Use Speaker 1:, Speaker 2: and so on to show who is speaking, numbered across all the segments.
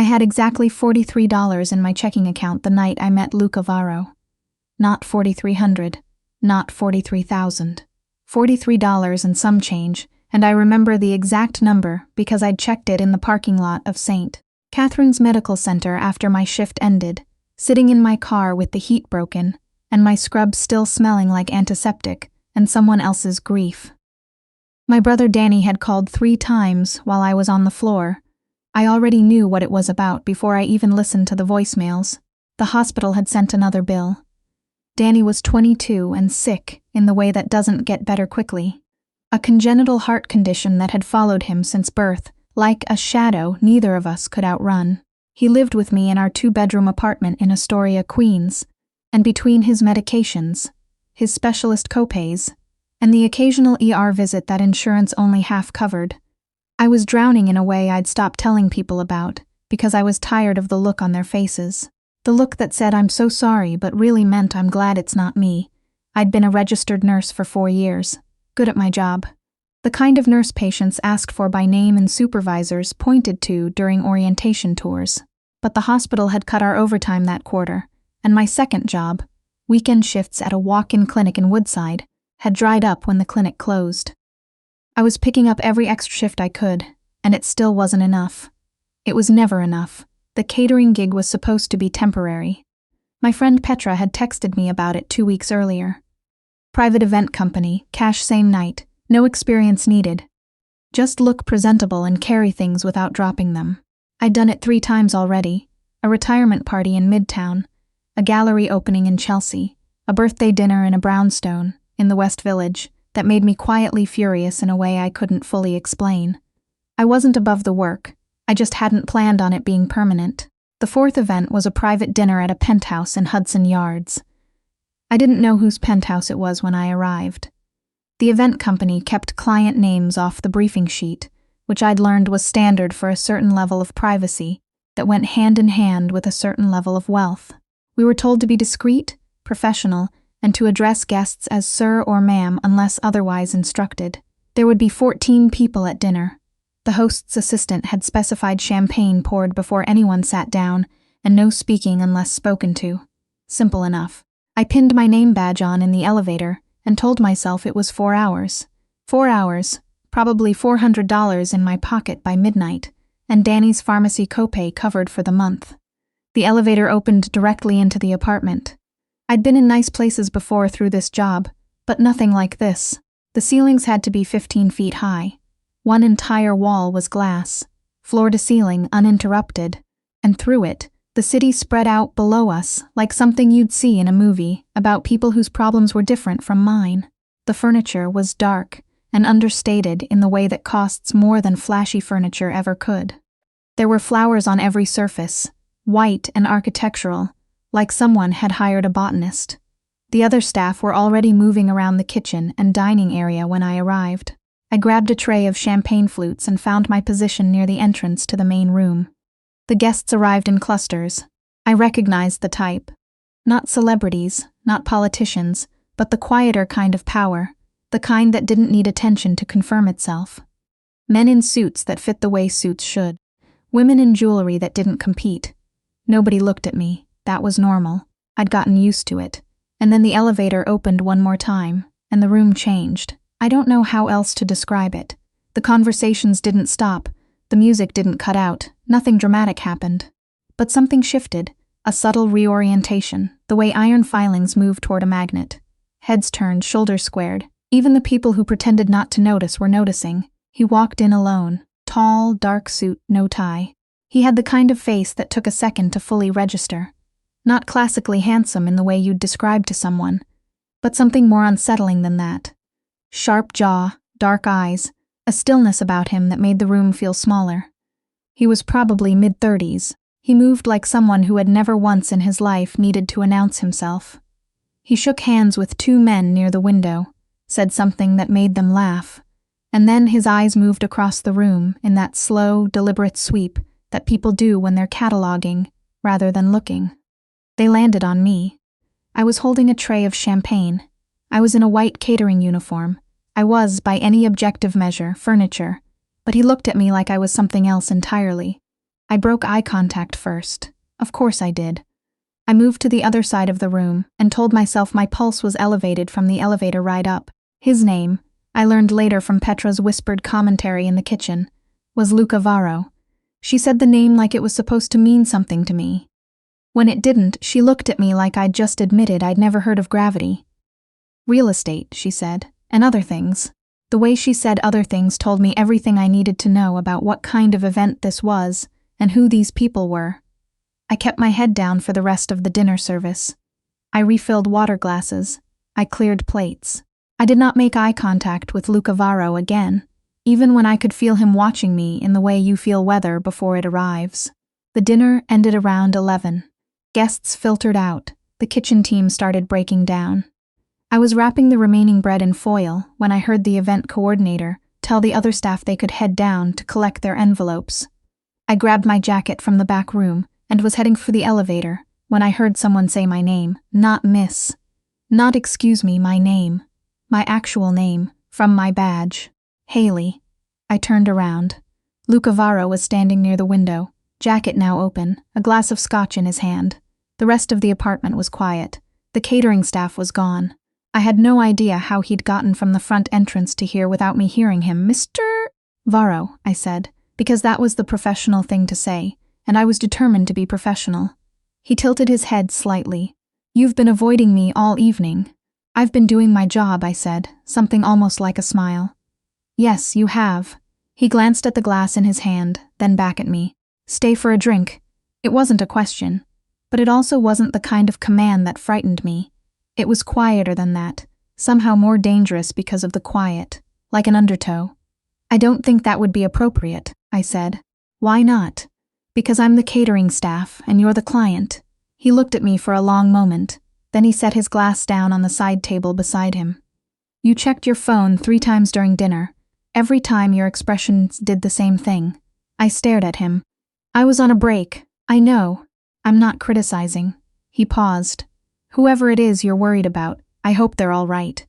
Speaker 1: had exactly $43 in my checking account the night I met Luca Varro. Not $4,300, not $43,000. $43 and some change, and I remember the exact number because I'd checked it in the parking lot of St. Catherine's Medical Center after my shift ended, sitting in my car with the heat broken, and my scrub still smelling like antiseptic and someone else's grief. My brother Danny had called 3 times while I was on the floor. I already knew what it was about before I even listened to the voicemails. The hospital had sent another bill. Danny was 22 and sick in the way that doesn't get better quickly. A congenital heart condition that had followed him since birth, like a shadow neither of us could outrun. He lived with me in our 2-bedroom apartment in Astoria, Queens, and between his medications, his specialist copays, and the occasional ER visit that insurance only half covered, I was drowning in a way I'd stopped telling people about because I was tired of the look on their faces. The look that said I'm so sorry but really meant I'm glad it's not me. I'd been a registered nurse for 4 years, good at my job. The kind of nurse patients asked for by name and supervisors pointed to during orientation tours. But the hospital had cut our overtime that quarter, and my second job, weekend shifts at a walk-in clinic in Woodside, had dried up when the clinic closed. I was picking up every extra shift I could, and it still wasn't enough. It was never enough. The catering gig was supposed to be temporary. My friend Petra had texted me about it 2 weeks earlier. Private event company, cash same night, no experience needed. Just look presentable and carry things without dropping them. I'd done it 3 times already. A retirement party in Midtown, a gallery opening in Chelsea, a birthday dinner in a brownstone in the West Village that made me quietly furious in a way I couldn't fully explain. I wasn't above the work. I just hadn't planned on it being permanent. The 4th event was a private dinner at a penthouse in Hudson Yards. I didn't know whose penthouse it was when I arrived. The event company kept client names off the briefing sheet, which I'd learned was standard for a certain level of privacy that went hand in hand with a certain level of wealth. We were told to be discreet, professional, and to address guests as sir or ma'am unless otherwise instructed. There would be 14 people at dinner. The host's assistant had specified champagne poured before anyone sat down, and no speaking unless spoken to. Simple enough. I pinned my name badge on in the elevator and told myself it was 4 hours. 4 hours, probably $400 in my pocket by midnight, and Danny's pharmacy copay covered for the month. The elevator opened directly into the apartment. I'd been in nice places before through this job, but nothing like this. The ceilings had to be 15 feet high. One entire wall was glass, floor to ceiling uninterrupted, and through it, the city spread out below us like something you'd see in a movie about people whose problems were different from mine. The furniture was dark and understated in the way that costs more than flashy furniture ever could. There were flowers on every surface, white and architectural, like someone had hired a botanist. The other staff were already moving around the kitchen and dining area when I arrived. I grabbed a tray of champagne flutes and found my position near the entrance to the main room. The guests arrived in clusters. I recognized the type. Not celebrities, not politicians, but the quieter kind of power, the kind that didn't need attention to confirm itself. Men in suits that fit the way suits should. Women in jewelry that didn't compete. Nobody looked at me. That was normal. I'd gotten used to it. And then the elevator opened one more time, and the room changed. I don't know how else to describe it. The conversations didn't stop. The music didn't cut out. Nothing dramatic happened. But something shifted. A subtle reorientation, the way iron filings move toward a magnet. Heads turned, shoulders squared. Even the people who pretended not to notice were noticing. He walked in alone. Tall, dark suit, no tie. He had the kind of face that took a second to fully register. Not classically handsome in the way you'd describe to someone, but something more unsettling than that. Sharp jaw, dark eyes, a stillness about him that made the room feel smaller. He was probably mid-30s. He moved like someone who had never once in his life needed to announce himself. He shook hands with 2 men near the window, said something that made them laugh, and then his eyes moved across the room in that slow, deliberate sweep that people do when they're cataloging rather than looking. They landed on me. I was holding a tray of champagne. I was in a white catering uniform. I was, by any objective measure, furniture, but he looked at me like I was something else entirely. I broke eye contact first. Of course I did. I moved to the other side of the room and told myself my pulse was elevated from the elevator ride up. His name, I learned later from Petra's whispered commentary in the kitchen, was Luca Varro. She said the name like it was supposed to mean something to me. When it didn't, she looked at me like I'd just admitted I'd never heard of gravity. Real estate, she said, and other things. The way she said other things told me everything I needed to know about what kind of event this was and who these people were. I kept my head down for the rest of the dinner service. I refilled water glasses. I cleared plates. I did not make eye contact with Luca Varro again, even when I could feel him watching me in the way you feel weather before it arrives. The dinner ended around 11. Guests filtered out. The kitchen team started breaking down. I was wrapping the remaining bread in foil when I heard the event coordinator tell the other staff they could head down to collect their envelopes. I grabbed my jacket from the back room and was heading for the elevator when I heard someone say my name, not Miss. Not excuse me, my name. My actual name, from my badge. Haley. I turned around. Luca Varro was standing near the window, jacket now open, a glass of scotch in his hand. The rest of the apartment was quiet. The catering staff was gone. I had no idea how he'd gotten from the front entrance to here without me hearing him. Mr. Varro, I said, because that was the professional thing to say, and I was determined to be professional. He tilted his head slightly. You've been avoiding me all evening. I've been doing my job, I said, something almost like a smile. Yes, you have. He glanced at the glass in his hand, then back at me. Stay for a drink. It wasn't a question, but it also wasn't the kind of command that frightened me. It was quieter than that, somehow more dangerous because of the quiet, like an undertow. I don't think that would be appropriate, I said. Why not? Because I'm the catering staff and you're the client. He looked at me for a long moment, then he set his glass down on the side table beside him. You checked your phone 3 times during dinner. Every time your expressions did the same thing. I stared at him. I was on a break. I know. I'm not criticizing. He paused. Whoever it is you're worried about, I hope they're all right.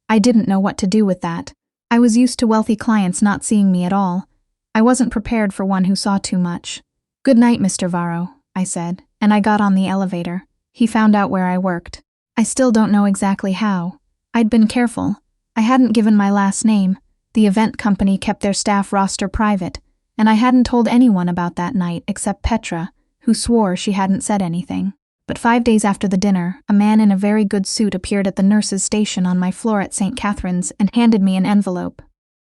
Speaker 1: I didn't know what to do with that. I was used to wealthy clients not seeing me at all. I wasn't prepared for one who saw too much. Good night, Mr. Varro, I said, and I got on the elevator. He found out where I worked. I still don't know exactly how. I'd been careful. I hadn't given my last name. The event company kept their staff roster private, and I hadn't told anyone about that night except Petra, who swore she hadn't said anything. But 5 days after the dinner, a man in a very good suit appeared at the nurse's station on my floor at St. Catherine's and handed me an envelope.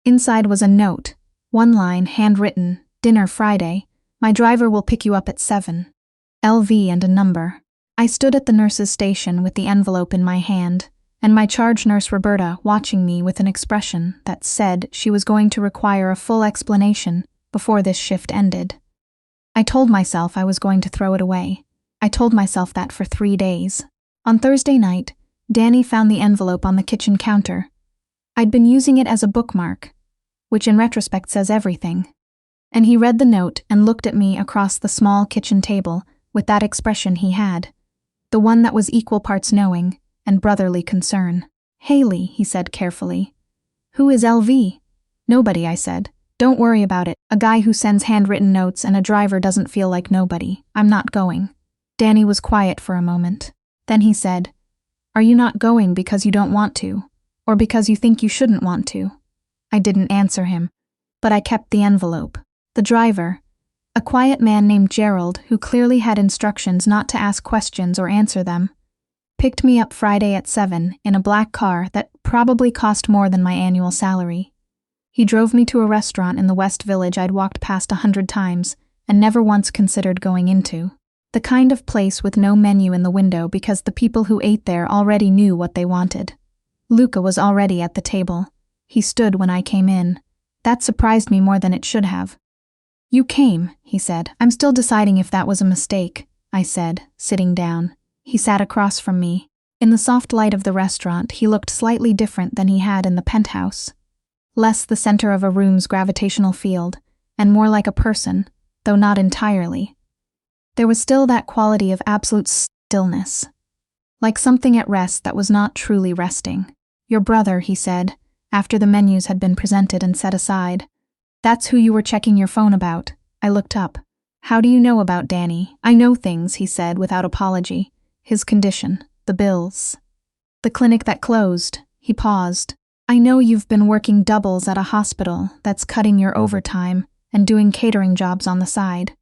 Speaker 1: Inside was a note, one line, handwritten, Dinner Friday. My driver will pick you up at 7. LV and a number. I stood at the nurse's station with the envelope in my hand, and my charge nurse Roberta watching me with an expression that said she was going to require a full explanation before this shift ended. I told myself I was going to throw it away. I told myself that for 3 days. On Thursday night, Danny found the envelope on the kitchen counter. I'd been using it as a bookmark, which in retrospect says everything. And he read the note and looked at me across the small kitchen table with that expression he had, the one that was equal parts knowing and brotherly concern. Haley, he said carefully. Who is LV? Nobody, I said. Don't worry about it. A guy who sends handwritten notes and a driver doesn't feel like nobody. I'm not going. Danny was quiet for a moment. Then he said, Are you not going because you don't want to, or because you think you shouldn't want to? I didn't answer him, but I kept the envelope. The driver, a quiet man named Gerald who clearly had instructions not to ask questions or answer them, picked me up Friday at 7 in a black car that probably cost more than my annual salary. He drove me to a restaurant in the West Village I'd walked past 100 times and never once considered going into. The kind of place with no menu in the window because the people who ate there already knew what they wanted. Luca was already at the table. He stood when I came in. That surprised me more than it should have. You came, he said. I'm still deciding if that was a mistake, I said, sitting down. He sat across from me. In the soft light of the restaurant, he looked slightly different than he had in the penthouse. Less the center of a room's gravitational field, and more like a person, though not entirely. There was still that quality of absolute stillness, like something at rest that was not truly resting. Your brother, he said, after the menus had been presented and set aside. That's who you were checking your phone about. I looked up. How do you know about Danny? I know things, he said without apology. His condition, the bills. The clinic that closed. He paused. I know you've been working doubles at a hospital that's cutting your overtime and doing catering jobs on the side.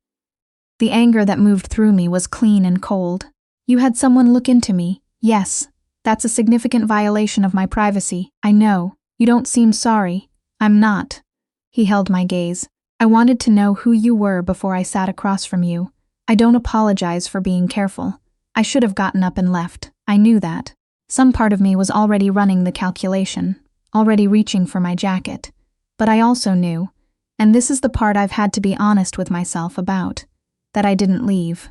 Speaker 1: The anger that moved through me was clean and cold. You had someone look into me. Yes, that's a significant violation of my privacy. I know. You don't seem sorry. I'm not. He held my gaze. I wanted to know who you were before I sat across from you. I don't apologize for being careful. I should have gotten up and left. I knew that. Some part of me was already running the calculation, already reaching for my jacket. But I also knew, and this is the part I've had to be honest with myself about, that I didn't leave.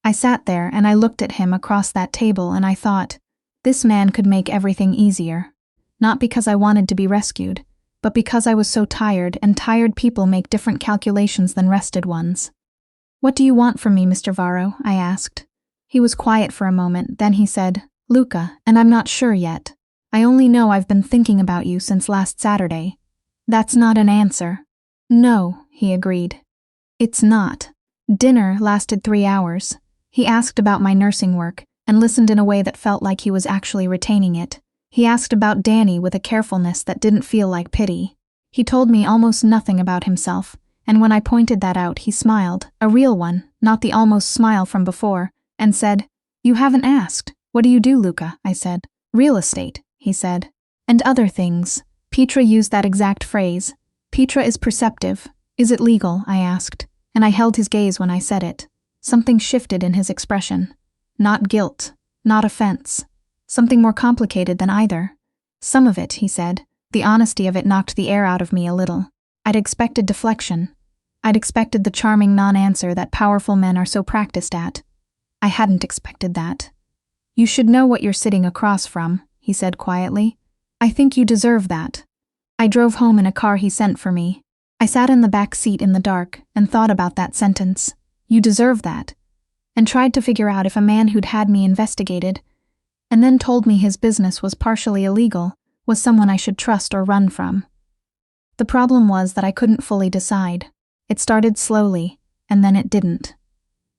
Speaker 1: I sat there and I looked at him across that table and I thought, this man could make everything easier. Not because I wanted to be rescued, but because I was so tired, and tired people make different calculations than rested ones. What do you want from me, Mr. Varro? I asked. He was quiet for a moment, then he said, Luca, and I'm not sure yet. I only know I've been thinking about you since last Saturday. That's not an answer. No, he agreed. It's not. Dinner lasted 3 hours. He asked about my nursing work, and listened in a way that felt like he was actually retaining it. He asked about Danny with a carefulness that didn't feel like pity. He told me almost nothing about himself, and when I pointed that out, he smiled, a real one, not the almost smile from before, and said, You haven't asked. What do you do, Luca? I said. Real estate, he said. And other things. Petra used that exact phrase. Petra is perceptive. Is it legal? I asked, and I held his gaze when I said it. Something shifted in his expression. Not guilt, not offense. Something more complicated than either. Some of it, he said. The honesty of it knocked the air out of me a little. I'd expected deflection. I'd expected the charming non-answer that powerful men are so practiced at. I hadn't expected that. You should know what you're sitting across from, he said quietly. I think you deserve that. I drove home in a car he sent for me. I sat in the back seat in the dark and thought about that sentence. You deserve that. And tried to figure out if a man who'd had me investigated and then told me his business was partially illegal, was someone I should trust or run from. The problem was that I couldn't fully decide. It started slowly, and then it didn't.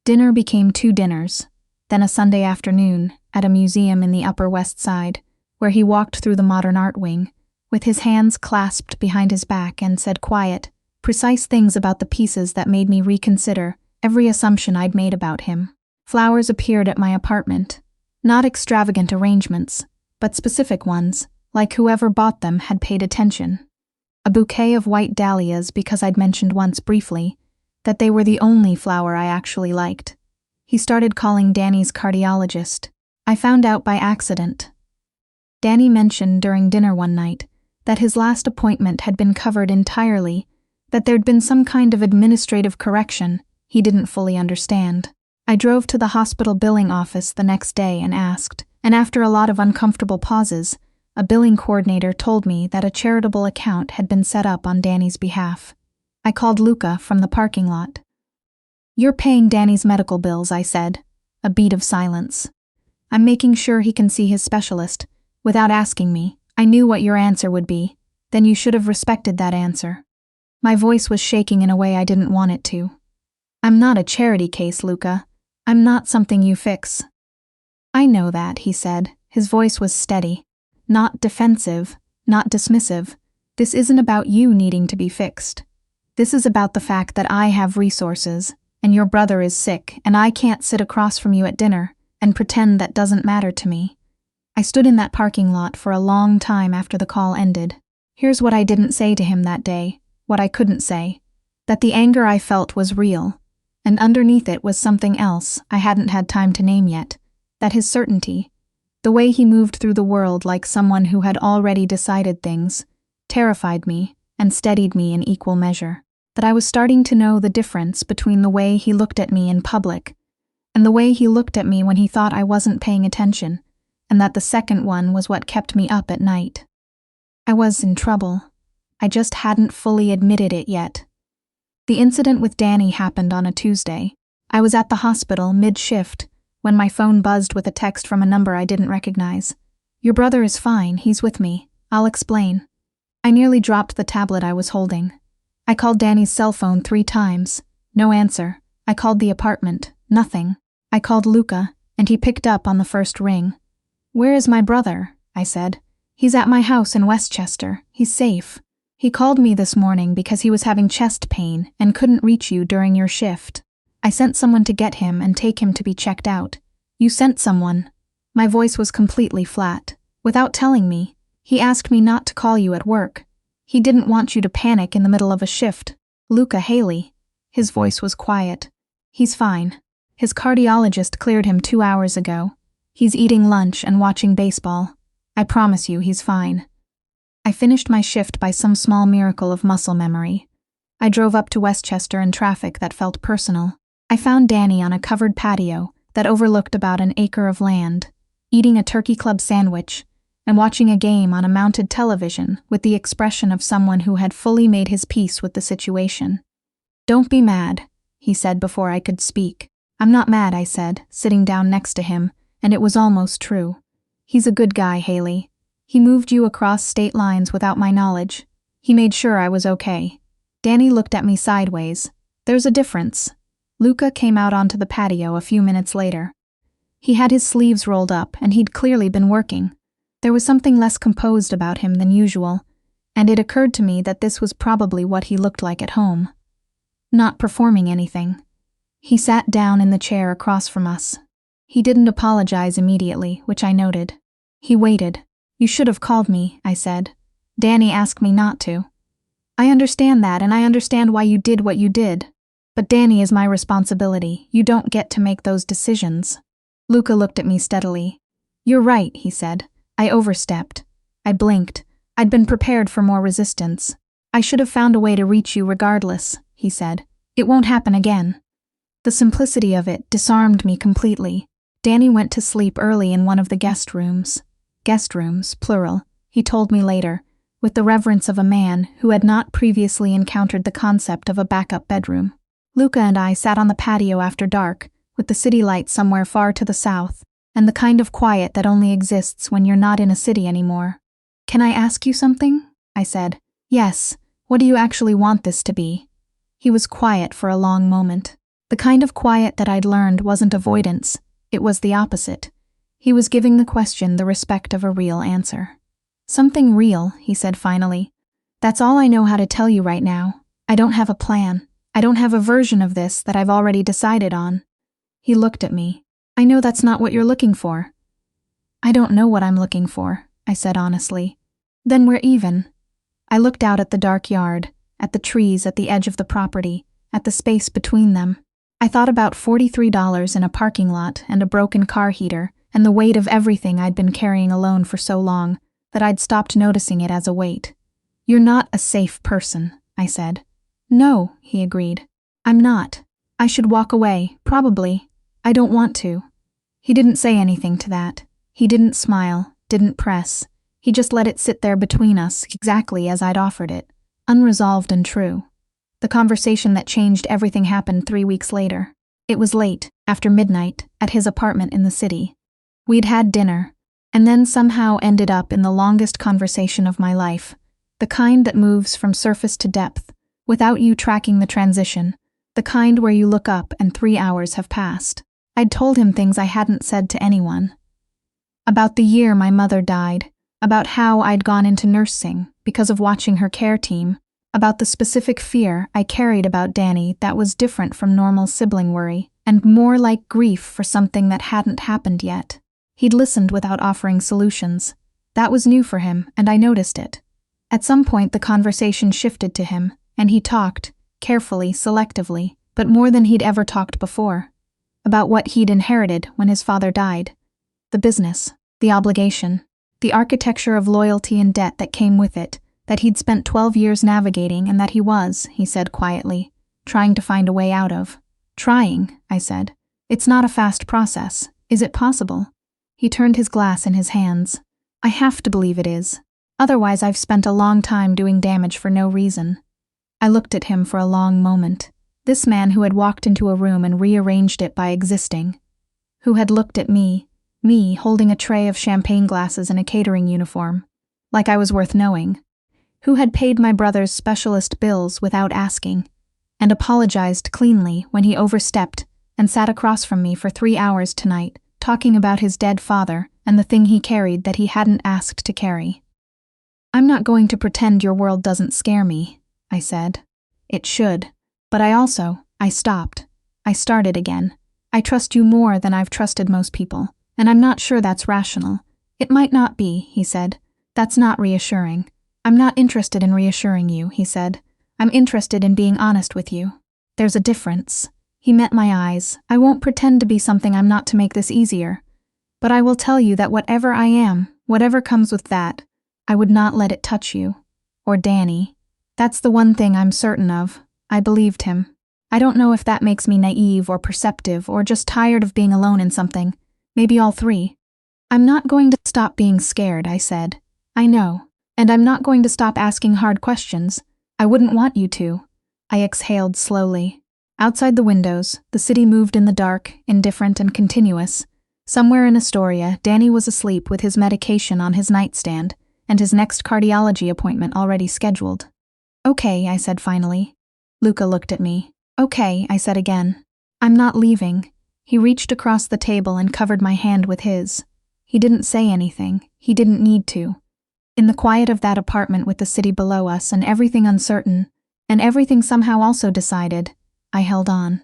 Speaker 1: Dinner became 2 dinners, then a Sunday afternoon at a museum in the Upper West Side, where he walked through the modern art wing, with his hands clasped behind his back and said quiet, precise things about the pieces that made me reconsider every assumption I'd made about him. Flowers appeared at my apartment. Not extravagant arrangements, but specific ones, like whoever bought them had paid attention. A bouquet of white dahlias because I'd mentioned once briefly that they were the only flower I actually liked. He started calling Danny's cardiologist. I found out by accident. Danny mentioned during dinner one night that his last appointment had been covered entirely, that there'd been some kind of administrative correction he didn't fully understand. I drove to the hospital billing office the next day and asked, and after a lot of uncomfortable pauses, a billing coordinator told me that a charitable account had been set up on Danny's behalf. I called Luca from the parking lot. You're paying Danny's medical bills, I said. A beat of silence. I'm making sure he can see his specialist. Without asking me, I knew what your answer would be. Then you should have respected that answer. My voice was shaking in a way I didn't want it to. I'm not a charity case, Luca. I'm not something you fix. I know that, he said. His voice was steady. Not defensive, not dismissive. This isn't about you needing to be fixed. This is about the fact that I have resources, and your brother is sick, and I can't sit across from you at dinner and pretend that doesn't matter to me. I stood in that parking lot for a long time after the call ended. Here's what I didn't say to him that day, what I couldn't say. That the anger I felt was real, and underneath it was something else I hadn't had time to name yet. That his certainty, the way he moved through the world like someone who had already decided things, terrified me and steadied me in equal measure. That I was starting to know the difference between the way he looked at me in public and the way he looked at me when he thought I wasn't paying attention, and that the second one was what kept me up at night. I was in trouble. I just hadn't fully admitted it yet. The incident with Danny happened on a Tuesday. I was at the hospital mid-shift when my phone buzzed with a text from a number I didn't recognize. Your brother is fine, he's with me. I'll explain. I nearly dropped the tablet I was holding. I called Danny's cell phone 3 times. No answer. I called the apartment. Nothing. I called Luca, and he picked up on the first ring. "Where is my brother?" I said. "He's at my house in Westchester. He's safe. He called me this morning because he was having chest pain and couldn't reach you during your shift. I sent someone to get him and take him to be checked out." "You sent someone?" My voice was completely flat. "Without telling me. He asked me not to call you at work. He didn't want you to panic in the middle of a shift. Luca Haley." His voice was quiet. "He's fine. His cardiologist cleared him 2 hours ago. He's eating lunch and watching baseball. I promise you he's fine." I finished my shift by some small miracle of muscle memory. I drove up to Westchester in traffic that felt personal. I found Danny on a covered patio that overlooked about an acre of land, eating a turkey club sandwich and watching a game on a mounted television with the expression of someone who had fully made his peace with the situation. "Don't be mad," he said before I could speak. "I'm not mad," I said, sitting down next to him, and it was almost true. "He's a good guy, Haley. He moved you across state lines without my knowledge. He made sure I was okay." Danny looked at me sideways. "There's a difference." Luca came out onto the patio a few minutes later. He had his sleeves rolled up, and he'd clearly been working. There was something less composed about him than usual, and it occurred to me that this was probably what he looked like at home. Not performing anything. He sat down in the chair across from us. He didn't apologize immediately, which I noted. He waited. "You should have called me," I said. "Danny asked me not to." "I understand that, and I understand why you did what you did. But Danny is my responsibility. You don't get to make those decisions." Luca looked at me steadily. "You're right," he said. "I overstepped." I blinked. I'd been prepared for more resistance. "I should have found a way to reach you regardless," he said. "It won't happen again." The simplicity of it disarmed me completely. Danny went to sleep early in one of the guest rooms. Guest rooms, plural, he told me later, with the reverence of a man who had not previously encountered the concept of a backup bedroom. Luca and I sat on the patio after dark, with the city lights somewhere far to the south, and the kind of quiet that only exists when you're not in a city anymore. "Can I ask you something?" I said. "Yes. What do you actually want this to be?" He was quiet for a long moment. The kind of quiet that I'd learned wasn't avoidance. It was the opposite. He was giving the question the respect of a real answer. "Something real," he said finally. "That's all I know how to tell you right now. I don't have a plan. I don't have a version of this that I've already decided on." He looked at me. "I know that's not what you're looking for." "I don't know what I'm looking for," I said honestly. "Then we're even." I looked out at the dark yard, at the trees at the edge of the property, at the space between them. I thought about $43 in a parking lot and a broken car heater, and the weight of everything I'd been carrying alone for so long that I'd stopped noticing it as a weight. "You're not a safe person," I said. "No," he agreed. "I'm not. I should walk away, probably. I don't want to." He didn't say anything to that. He didn't smile, didn't press. He just let it sit there between us, exactly as I'd offered it, unresolved and true. The conversation that changed everything happened 3 weeks later. It was late, after midnight, at his apartment in the city. We'd had dinner, and then somehow ended up in the longest conversation of my life, the kind that moves from surface to depth, without you tracking the transition, the kind where you look up and 3 hours have passed. I'd told him things I hadn't said to anyone. About the year my mother died, about how I'd gone into nursing because of watching her care team, about the specific fear I carried about Danny that was different from normal sibling worry, and more like grief for something that hadn't happened yet. He'd listened without offering solutions. That was new for him, and I noticed it. At some point the conversation shifted to him, and he talked, carefully, selectively, but more than he'd ever talked before, about what he'd inherited when his father died. The business, the obligation, the architecture of loyalty and debt that came with it, that he'd spent 12 years navigating and that he was, he said quietly, trying to find a way out of. "Trying," I said. "It's not a fast process. Is it possible?" He turned his glass in his hands. "I have to believe it is. Otherwise I've spent a long time doing damage for no reason." I looked at him for a long moment. This man who had walked into a room and rearranged it by existing. Who had looked at me holding a tray of champagne glasses in a catering uniform, like I was worth knowing. Who had paid my brother's specialist bills without asking, and apologized cleanly when he overstepped and sat across from me for 3 hours tonight, talking about his dead father and the thing he carried that he hadn't asked to carry. I'm not going to pretend your world doesn't scare me, I said. It should. But I stopped. I started again. I trust you more than I've trusted most people, and I'm not sure that's rational. It might not be, he said. That's not reassuring. I'm not interested in reassuring you, he said. I'm interested in being honest with you. There's a difference. He met my eyes. I won't pretend to be something I'm not to make this easier. But I will tell you that whatever I am, whatever comes with that, I would not let it touch you. Or Danny. That's the one thing I'm certain of. I believed him. I don't know if that makes me naive or perceptive or just tired of being alone in something. Maybe all three. I'm not going to stop being scared, I said. I know. And I'm not going to stop asking hard questions. I wouldn't want you to. I exhaled slowly. Outside the windows, the city moved in the dark, indifferent and continuous. Somewhere in Astoria, Danny was asleep with his medication on his nightstand, and his next cardiology appointment already scheduled. Okay, I said finally. Luca looked at me. Okay, I said again. I'm not leaving. He reached across the table and covered my hand with his. He didn't say anything. He didn't need to. In the quiet of that apartment with the city below us and everything uncertain, and everything somehow also decided, I held on.